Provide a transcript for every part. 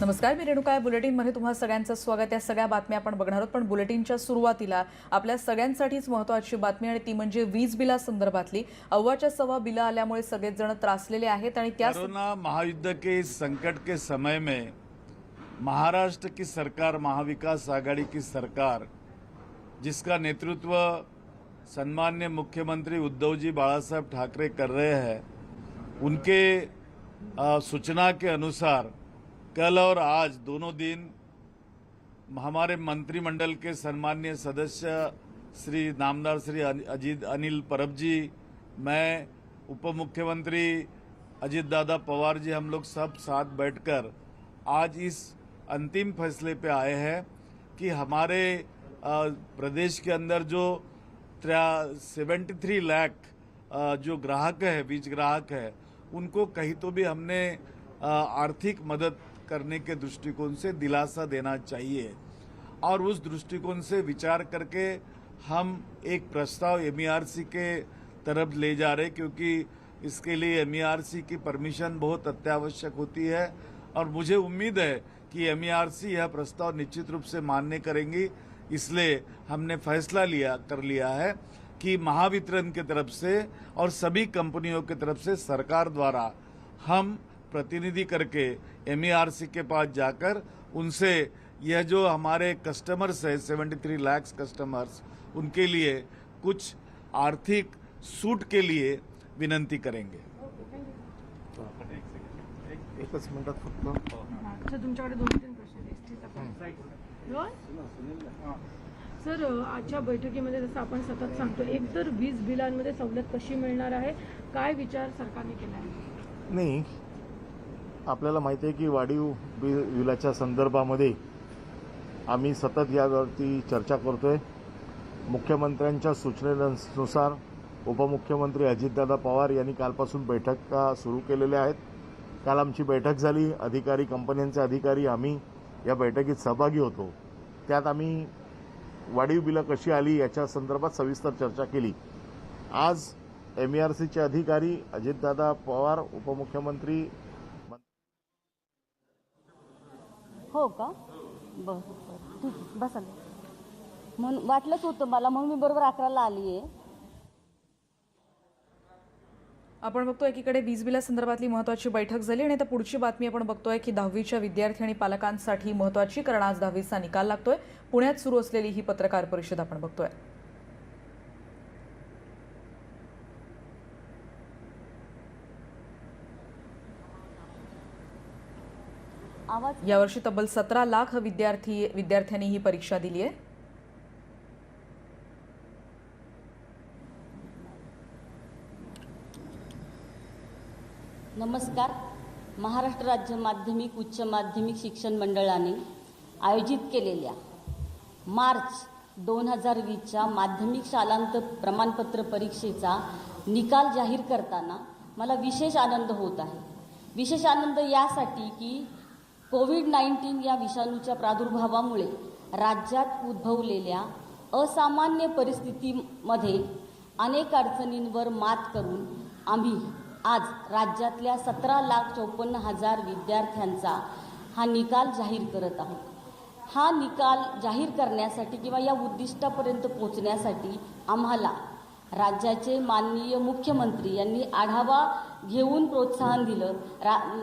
नमस्कार, मी रेणुका. बुलेटिनमध्ये तुम्हा सगळ्यांचं स्वागत. या सगळ्या बातम्या आपण बघणार आहोत, पण बुलेटिनच्या सुरुवातीला आपल्या सगळ्यांसाठीच महत्त्वाची बातमी आणि ती म्हणजे वीज बिलासंदर्भातली. अव्वाच्या सव्वा बिलं आल्यामुळे सगळेच जण त्रासलेले आहेत आणि त्या कोरोना महायुद्ध के इस संकट के समय में महाराष्ट्र की सरकार, महाविकास आघाड़ी की सरकार, जिसका नेतृत्व सम्मान्य मुख्यमंत्री उद्धव जी बाळासाहेब ठाकरे कर रहे हैं, उनके सूचना के अनुसार कल और आज दोनों दिन हमारे मंत्रिमंडल के सम्मान्य सदस्य श्री नामदार श्री अनिल परब जी, मैं उप मुख्यमंत्री अजीत दादा पवार जी, हम लोग सब साथ बैठकर आज इस अंतिम फैसले पे आए हैं कि हमारे प्रदेश के अंदर जो 73 लाख जो ग्राहक है, वीज ग्राहक है, उनको कहीं तो भी हमने आर्थिक मदद करने के दृष्टिकोण से दिलासा देना चाहिए और उस दृष्टिकोण से विचार करके हम एक प्रस्ताव MERC के तरफ ले जा रहे, क्योंकि इसके लिए MERC की परमिशन बहुत अत्यावश्यक होती है और मुझे उम्मीद है कि MERC यह प्रस्ताव निश्चित रूप से मान्य करेंगी। इसलिए हमने फैसला कर लिया है कि महावितरण की तरफ से और सभी कंपनियों की तरफ से सरकार द्वारा हम प्रतिनिधि करके MERC के पास जाकर उनसे यह जो हमारे कस्टमर्स है 73 लाख कस्टमर्स, उनके लिए कुछ आर्थिक सूट के लिए विनंती करेंगे। एकच मिनिटात फक्त तुमच्याकडे 2-3 प्रश्न आहेत. सर, आजच्या बैठकीमध्ये जसं आपण सतत सांगतो, एकतर वीज बिलांमध्ये सवलत कशी मिळणार आहे, काय विचार सरकारने केला आहे? नाही, आपल्याला माहिती आहे की वाढीव बिलाच्या संदर्भामध्ये आम्ही सतत यावरती चर्चा करतोय. मुख्यमंत्र्यांच्या सूचनेनुसार उपमुख्यमंत्री अजितदादा पवार यांनी कालपासून बैठका सुरू केलेल्या आहेत. काल आमची बैठक झाली, अधिकारी, कंपन्यांचे अधिकारी, आम्ही या बैठकीत सहभागी होतो. त्यात आम्ही वाढीव बिलं कशी आली याच्या संदर्भात सविस्तर चर्चा केली. आज MERCचे अधिकारी, अजितदादा पवार, उपमुख्यमंत्री. हो का? बरं ठीक आहे, बसा. म्हणून वाटलंच होतं मला, म्हणून मी बरोबर 11ला आली आहे. आपण बघतोय एकीकडे वीज बिलासंदर्भातली महत्त्वाची बैठक झाली आणि आता पुढची बातमी आपण बघतोय की 10वीच्या विद्यार्थी आणि पालकांसाठी महत्त्वाची, कारण आज 10वीचा निकाल लागतोय. पुण्यात सुरू असलेली ही पत्रकार परिषद आपण बघतोय. यावर्षी तब्बल 17 लाख विद्यार्थ्यांनी ही परीक्षा दिली आहे. नमस्कार. महाराष्ट्र राज्य माध्यमिक उच्च माध्यमिक शिक्षण मंडळाने आयोजित केलेल्या मार्च 2020च्या माध्यमिक शालांत प्रमाणपत्र परीक्षेचा निकाल जाहीर करताना मला विशेष आनंद होत आहे. विशेष आनंद यासाठी की कोविड-19 या विषाणूच्या प्रादुर्भावामुळे राज्यात उद्भवलेल्या असामान्य परिस्थितीमध्ये अनेक अडचणींवर मात करून आम्ही आज राज्यातल्या 17,54,000 विद्यार्थ्यांचा हा निकाल जाहीर करत आहोत. हा निकाल जाहीर करण्यासाठी किंवा या उद्दिष्टापर्यंत पोहोचण्यासाठी आम्हाला राज्याचे माननीय मुख्यमंत्री यांनी आढावा घेऊन प्रोत्साहन दिलं.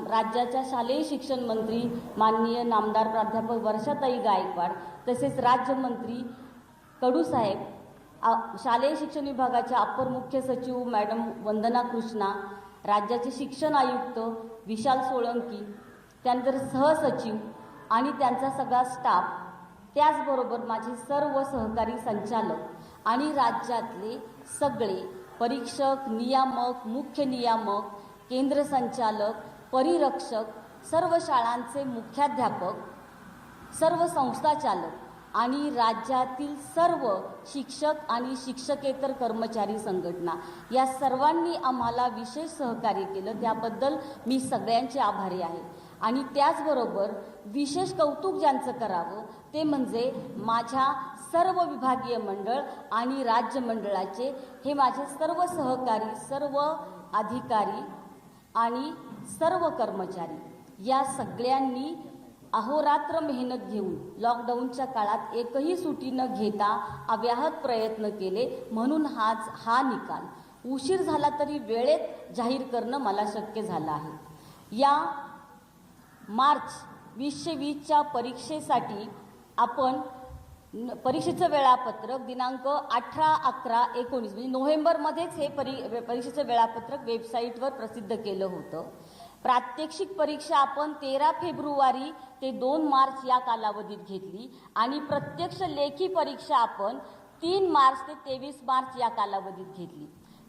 राज्याच्या शालेय शिक्षण मंत्री माननीय नामदार प्राध्यापक वर्षाताई गायकवाड, तसेच राज्यमंत्री कडूसाहेब, शालेय शिक्षण विभागाच्या अप्पर मुख्य सचिव मॅडम वंदना कृष्णा, राज्याचे शिक्षण आयुक्त विशाल सोळंकी, त्यानंतर सहसचिव आणि त्यांचा सगळा स्टाफ, त्याचबरोबर माझे सर्व सहकारी संचालक आणि राज्यातले सगळे परीक्षक, नियामक, मुख्य नियामक, केंद्र संचालक, परिरक्षक, सर्व शाळांचे मुख्याध्यापक, सर्व संस्थाचालक आणि राज्यातील सर्व शिक्षक आणि शिक्षकेतर कर्मचारी संघटना, या सर्वांनी आम्हाला विशेष सहकार्य केलं. त्याबद्दल मी सगळ्यांचे आभारी आहे. आणि त्याचबरोबर विशेष कौतुक ज्यांचं करावं ते म्हणजे माझ्या सर्व विभागीय मंडळ आणि राज्य मंडळाचे हे माझे सर्व सहकारी, सर्व अधिकारी आणि सर्व कर्मचारी, या सगळ्यांनी अहोरात्र मेहनत घेऊन लॉकडाऊनच्या काळात एकही सुटी न घेता अव्याहत प्रयत्न केले, म्हणून हा निकाल उशीर झाला तरी वेळेत जाहीर करणं मला शक्य झालं आहे। या मार्च 2020च्या परीक्षेसाठी आपण परीक्षेचं वेळापत्रक दिनांक 18/11/19 म्हणजे नोव्हेंबरमध्येच हे परीक्षेचं वेळापत्रक वेबसाईटवर प्रसिद्ध केलं होतं। प्रात्यक्षिक परीक्षा आपण 13 फेब्रुवारी ते 2 मार्च या कालावधीत घेतली आणि प्रत्यक्ष लेखी परीक्षा आपण 3 मार्च ते 23 मार्च या कालावधीत घेतली।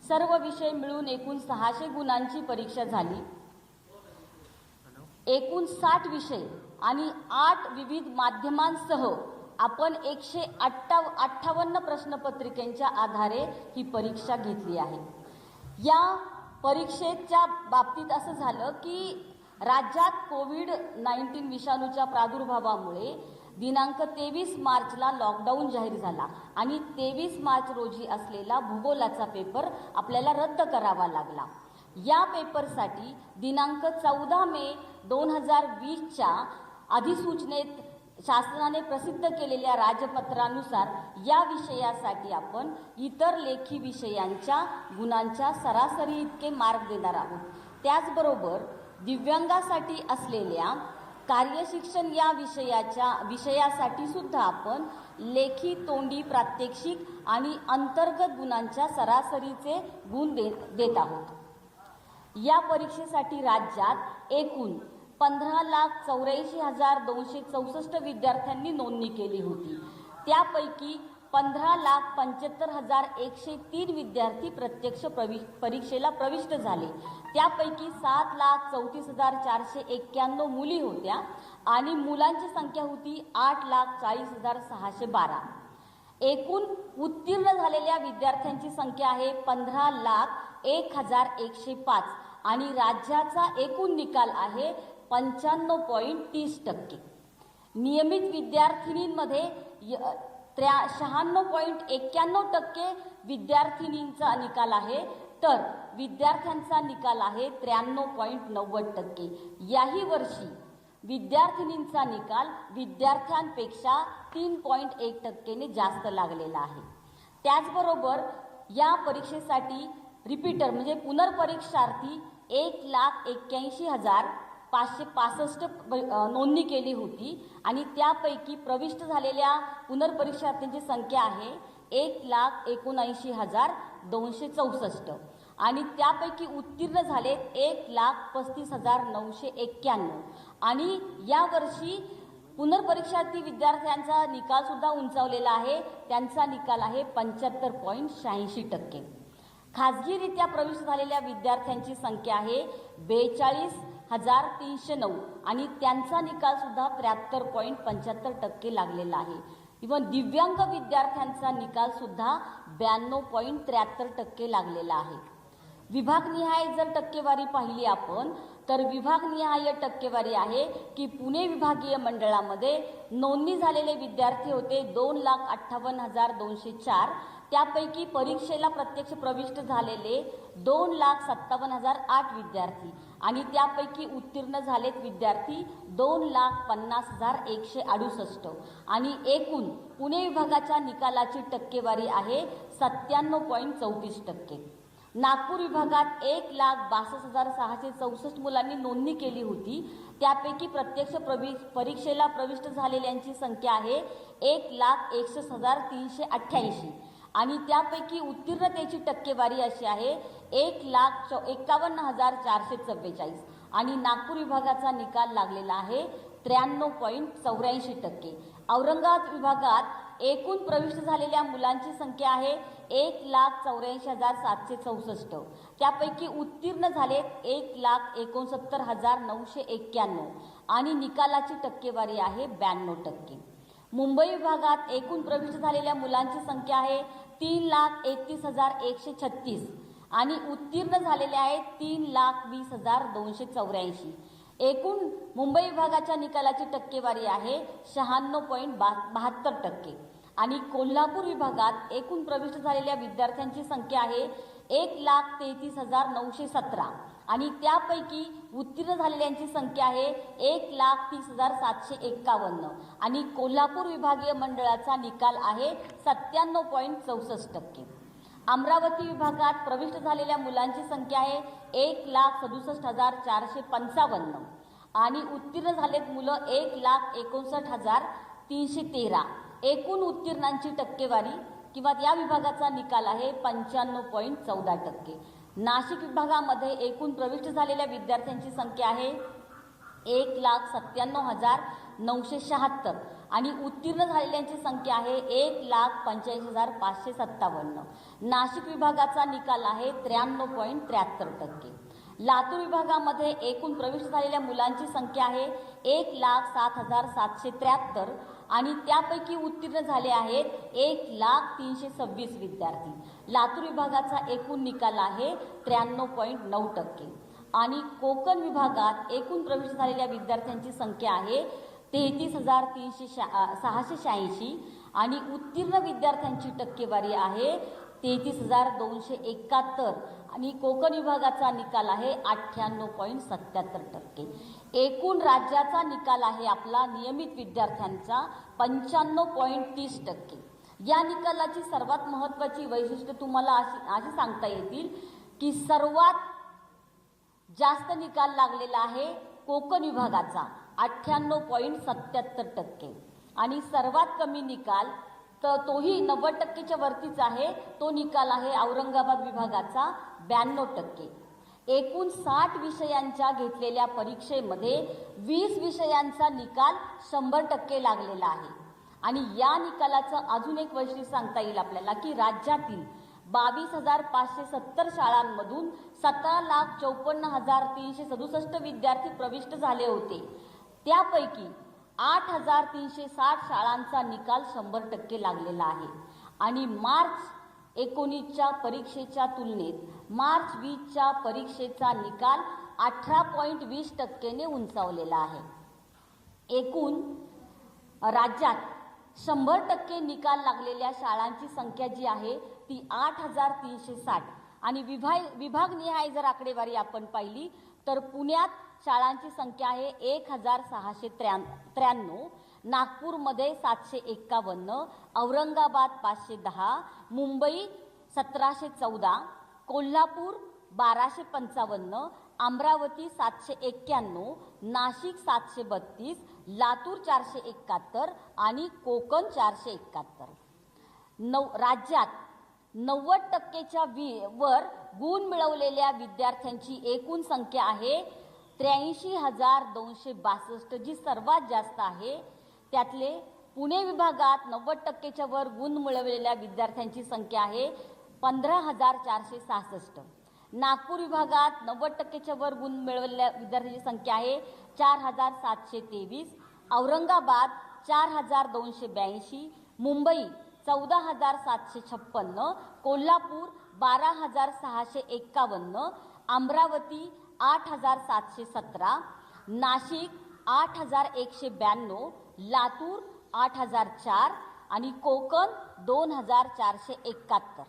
सर्व विषय मिळून एकूण 600 गुणांची परीक्षा झाली। एकूण 60 विषय आणि 8 विविध माध्यमांसह आपण 158 प्रश्नपत्रिकांच्या आधारे ही परीक्षा घेतली आहे। या परीक्षेच्या बाबतीत असं झालं की राज्यात कोविड-19 विषाणूच्या प्रादुर्भावामुळे दिनांक 23 मार्चला लॉकडाऊन जाहीर झाला आणि 23 मार्च रोजी असलेला भूगोलाचा पेपर आपल्याला रद्द करावा लागला। या पेपरसाठी दिनांक 14 मे 2020च्या अधिसूचनेत शासनाने प्रसिद्ध केलेल्या राजपत्रानुसार या विषयासाठी आपण इतर लेखी विषयांच्या गुणांच्या सरासरी इतके मार्क देणार आहोत। त्याचबरोबर दिव्यांगासाठी असलेल्या कार्यशिक्षण या विषयासाठी सुद्धा आपण लेखी, तोंडी, प्रात्यक्षिक आणि अंतर्गत गुणांच्या सरासरीचे गुण देत आहोत। या परीक्षेसाठी राज्यात एकूण 15,84,264 विद्यार्थ्यांनी नोंदणी केली होती। त्यापैकी 15,75,103 विद्यार्थी प्रत्यक्ष परीक्षेला प्रविष्ट झाले। त्यापैकी 7,34,491 मुली होत्या आणि मुलांची संख्या होती 8,40,612। एकूण उत्तीर्ण झालेल्या विद्यार्थ्यांची संख्या आहे 15,01,105 आणि राज्याचा एकूण निकाल आहे 95.30%। नियमित विद्यार्थिनींमध्ये 96.91% विद्यार्थिनींचा निकाल आहे, तर विद्यार्थ्यांचा निकाल आहे 93.90%। याही वर्षी विद्यार्थिनींचा निकाल विद्यार्थ्यांपेक्षा 3.1%ने जास्त लागलेला आहे। त्याचबरोबर या परीक्षेसाठी रिपीटर म्हणजे पुनर्परीक्षार्थी 1,81,565 नोंदणी केली होती आणि त्यापैकी प्रविष्ट झालेल्या पुनर्परीक्षार्थींची संख्या आहे 1,79,264 आणि त्यापैकी उत्तीर्ण झालेत 1,35,991 आणि यावर्षी पुनर्परीक्षार्थी विद्यार्थ्यांचा निकाल सुद्धा उंचावलेला आहे। त्यांचा निकाल आहे 75.86%। खाजगीरित्या प्रविष्ट झालेल्या विद्यार्थ्यांची संख्या आहे 42,309 आणि त्यांचा निकाल सुद्धा 73.75% लागलेला आहे। इव्हन दिव्यांग विद्यार्थ्यांचा निकाल सुद्धा 92.73% लागलेला आहे। विभागनिहाय जर टक्केवारी पाहिली आपण तर विभागनिहाय टक्केवारी आहे की पुणे विभागीय मंडळामध्ये नोंदणी झालेले विद्यार्थी होते 2,58,204। त्यापैकी परीक्षेला प्रत्यक्ष प्रविष्ट झालेले 2,57,008 विद्यार्थी आणि त्यापैकी उत्तीर्ण झालेत विद्यार्थी 2,50,168 आणि एकूण पुणे विभागाच्या निकालाची टक्केवारी आहे 97.34%। नागपूर विभागात 1,62,664 मुलांनी नोंदणी केली होती। त्यापैकी प्रत्यक्ष परीक्षेला प्रविष्ट झालेल्यांची संख्या आहे 1,61,388 आणि त्यापैकी उत्तीर्णतेची टक्केवारी अशी आहे 1,51,444 आणि नागपूर विभागाचा निकाल लागलेला आहे 93.84%। औरंगाबाद विभागात एकूण प्रविष्ट झालेल्या मुलांची संख्या आहे 1,84,764। त्यापैकी उत्तीर्ण झालेत 1,69,991 आणि निकालाची टक्केवारी आहे 92%। मुंबई विभागात एकूण प्रविष्ट झालेल्या मुलांची संख्या आहे 3,31,136 आणि उत्तीर्ण झालेले आहेत 3,20,284। एकूण मुंबई विभागाच्या निकालाची टक्केवारी आहे 96.72% आणि कोल्हापूर विभागात एकूण प्रविष्ट झालेल्या विद्यार्थ्यांची संख्या आहे 1,33,917 आणि त्यापैकी उत्तीर्ण झालेल्यांची संख्या आहे 1,30,751 आणि कोल्हापूर विभागीय मंडळाचा निकाल आहे 97.64%. अमरावती विभागात प्रविष्ट झालेल्या मुलांची संख्या आहे 1,67,455 आणि उत्तीर्ण झालेत मुलं 1,59,313. एकूण उत्तीर्णांची टक्केवारी किंवा या विभागाचा निकाल आहे 95.14%. नाशिक विभागामध्ये एकूण प्रविष्ट झालेल्या विद्यार्थ्यांची संख्या आहे 1,97,976 आणि उत्तीर्ण झालेल्यांची संख्या आहे 1,85,557. नाशिक विभागाचा निकाल आहे 93.73%. लातूर विभागामध्ये एकूण प्रविष्ट झालेल्या मुलांची संख्या आहे 1,07,773 आणि त्यापैकी उत्तीर्ण झाले आहेत 1,03,26 विद्यार्थी. लातूर विभागाचा एकूण निकाल आहे 93.9%. आणि कोकण विभागात एकूण प्रविष्ट झालेल्या विद्यार्थ्यांची संख्या आहे 33,686 आणि उत्तीर्ण विद्यार्थ्यांची टक्केवारी आहे 33,271 आणि कोकण विभागाचा निकाल आहे 98.77%. एकूण राज्याचा निकाल आहे आपला नियमित विद्यार्थ्यांचा 95.30%. या निकालाची सर्वात महत्त्वाची वैशिष्ट्य तुम्हाला अशी सांगता येतील की सर्वात जास्त निकाल लागलेला आहे कोकण विभागाचा 98.77% आणि सर्वात कमी निकाल तर तोही 90%च्या वरतीच आहे, तो निकाल आहे औरंगाबाद विभागाचा 92%. एकूण 60 विषयांच्या घेतलेल्या परीक्षेमध्ये 20 विषयांचा निकाल 100% लागलेला आहे. आणि या निकालाचं अजून एक वैशिष्ट्य सांगता येईल आपल्याला की राज्यातील 22,570 शाळांमधून 17,54,367 विद्यार्थी प्रविष्ट झाले होते. त्यापैकी 8,360 शाळांचा निकाल 100% लागलेला आहे. आणि मार्च 19च्या परीक्षेच्या तुलनेत मार्च 20च्या परीक्षेचा निकाल 18.20%ने उंचावलेला आहे. एकूण राज्यात 100% निकाल लागलेल्या शाळांची संख्या जी आहे ती 8,360 आणि विभागनिहाय जर आकडेवारी आपण पाहिली तर पुण्यात शाळांची संख्या आहे 1,693, नागपूरमध्ये 751, औरंगाबाद 510, मुंबई 1,714, कोल्हापूर 1,255, अमरावती 791, नाशिक 732, लातूर 471 आणि कोकण 471. राज्यात 90%च्या वर गुण मिळवलेल्या विद्यार्थ्यांची एकूण संख्या आहे 83,262 जी सर्वात जास्त आहे. त्यातले पुणे विभागात 90%च्या वर गुण मिळवलेल्या विद्यार्थ्यांची संख्या आहे 15,466. नागपूर विभागात 90%च्या वर गुण मिळवलेल्या विद्यार्थ्यांची संख्या आहे 4,723, औरंगाबाद 4,282, मुंबई 14,756, कोल्हापूर 12,651, अमरावती 8,717, नाशिक 8,192, लातूर 8,004 आणि कोकण 2,471.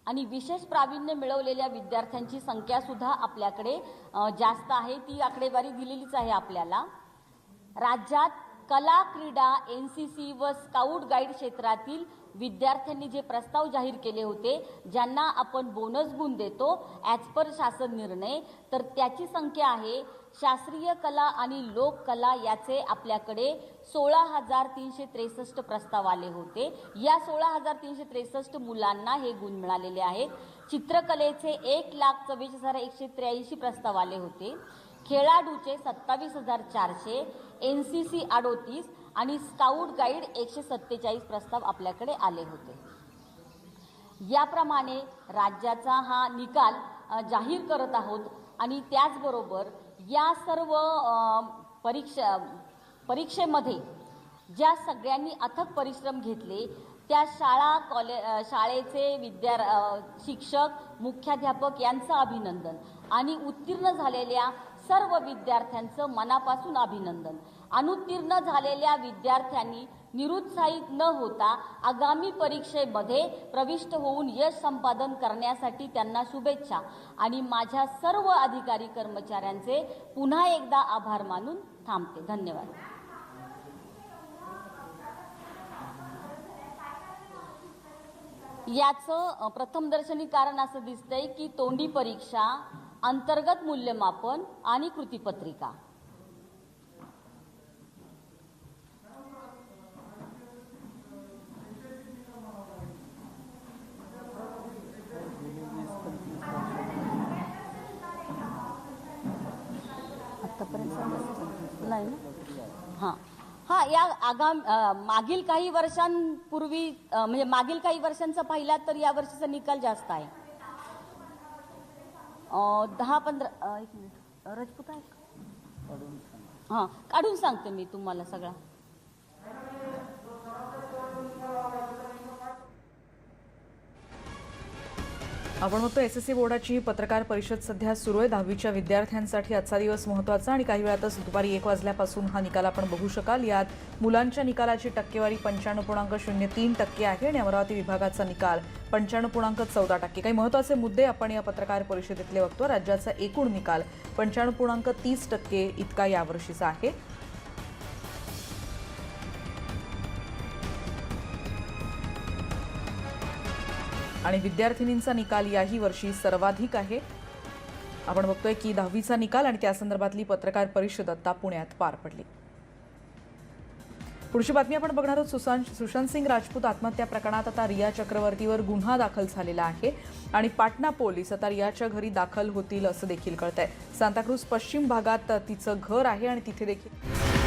आणि विशेष प्रावीण्य मिळवलेल्या विद्यार्थ्यांची संख्या सुद्धा आपल्याकडे जास्त आहे, ती आकडेवारी दिलेलीच आहे आपल्याला. राज्यात कला, क्रीडा, NCC व स्काउट गाईड क्षेत्रातील विद्यार्थ्यांनी जे प्रस्ताव जाहीर केले होते ज्यांना आपण बोनस गुण देतो ॲज पर शासन निर्णय, तर त्याची संख्या आहे शास्त्रीय कला आणि लोककला याचे आपल्याकडे 16,363 प्रस्ताव आले होते. या 16,363 मुलांना हे गुण मिळालेले आहेत. चित्रकलेचे 1,24,183 प्रस्ताव आले होते. खेळाडूचे 27,400, NCC 38 आणि स्काउट गाईड 147 प्रस्ताव आपल्याकडे आले होते. याप्रमाणे राज्याचा हा निकाल जाहीर करत आहोत. आणि त्याचबरोबर या सर्व परीक्षेमध्ये ज्या सगळ्यांनी अथक परिश्रम घेतले त्या शाळेचे शिक्षक, मुख्याध्यापक यांचं अभिनंदन आणि उत्तीर्ण झालेल्या सर्व विद्यार्थ्यांचं मनापासून अभिनंदन. अनुत्तीर्ण झालेल्या विद्यार्थ्यांनी निरुत्साहित न होता आगामी परीक्षेमध्ये प्रविष्ट होऊन यश संपादन करण्यासाठी त्यांना शुभेच्छा आणि माझ्या सर्व अधिकारी कर्मचाऱ्यांचे पुन्हा एकदा आभार मानून थांबते. धन्यवाद. याचं प्रथमदर्शनी कारण असं दिसतंय की तोंडी परीक्षा, अंतर्गत मूल्यमापन आणि कृतीपत्रिका. आतापर्यंत नाही ना. हां, या मागील काही वर्षांपूर्वी म्हणजे मागील काही वर्षांचा पाहिला तर या वर्षीचा निकाल जास्त आहे. 10-15 एक मिनिट राजपूत आहे का? हां, काढून सांगते मी तुम्हाला सगळा. आपण बघतो एसएससी बोर्डाची ही पत्रकार परिषद सध्या सुरू आहे. 10वीच्या विद्यार्थ्यांसाठी आजचा दिवस महत्त्वाचा आणि काही वेळातच दुपारी 1 वाजल्यापासून हा निकाल आपण बघू शकाल. यात मुलांच्या निकालाची टक्केवारी 95.03% आहे आणि अमरावती विभागाचा निकाल 95.14%. काही महत्त्वाचे मुद्दे आपण या पत्रकार परिषदेतले बघतो. राज्याचा एकूण निकाल 95.30% इतका यावर्षीचा आहे. आणि विद्यार्थिनींचा निकाल याही वर्षी सर्वाधिक आहे. आपण बघतोय की 10वीचा निकाल आणि त्या संदर्भातली पत्रकार परिषद आता पुण्यात पार पडली. पुढची बातमी आपण बघणार आहोत. सुशांत सिंग राजपूत आत्महत्या प्रकरणात आता रिया चक्रवर्तीवर गुन्हा दाखल झालेला आहे आणि पाटणा पोलीस आता रियाच्या घरी दाखल होतील असं देखील कळतंय. सांताक्रूज पश्चिम भागात तिचं घर आहे आणि तिथे देखील